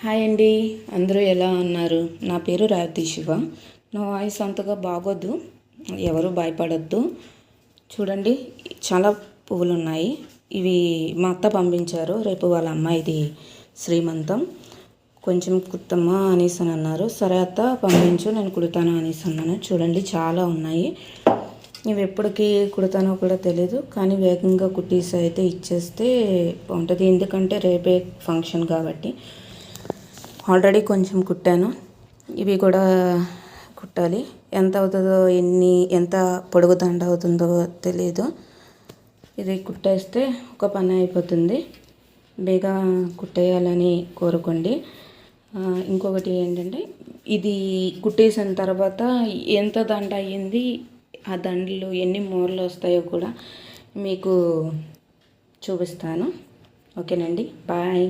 Hi అండి, అందరూ ఎలా ఉన్నారు? నా పేరు రేవతి శివ. నా వాయిస్ అంతగా బాగోద్దు, ఎవరు భయపడద్దు. చూడండి, చాలా పువ్వులు ఉన్నాయి. ఇవి మా అత్త పంపించారు. రేపు వాళ్ళ అమ్మాయిది శ్రీమంతం. కొంచెం కుట్టమ్మా అనేసి అని అన్నారు. సరే అత్త పంపించు, నేను కుడతాను అనేసి అన్నాను. చూడండి, చాలా ఉన్నాయి. ఇవి ఎప్పటికీ కుడతానో కూడా తెలీదు, కానీ వేగంగా కుట్టేసి అయితే ఇచ్చేస్తే బాగుంటుంది. ఎందుకంటే రేపే ఫంక్షన్ కాబట్టి. ఆల్రెడీ కొంచెం కుట్టాను, ఇవి కూడా కుట్టాలి. ఎంత అవుతుందో, ఎంత పొడుగు దండ అవుతుందో తెలియదు. ఇది కుట్టేస్తే ఒక పని అయిపోతుంది. బేగా కుట్టేయాలని కోరుకోండి. ఇంకొకటి ఏంటంటే, ఇది కుట్టేసిన తర్వాత ఎంత దండ అయ్యింది, ఆ దండలు ఎన్ని మూరలు వస్తాయో కూడా మీకు చూపిస్తాను. ఓకేనండి, బాయ్.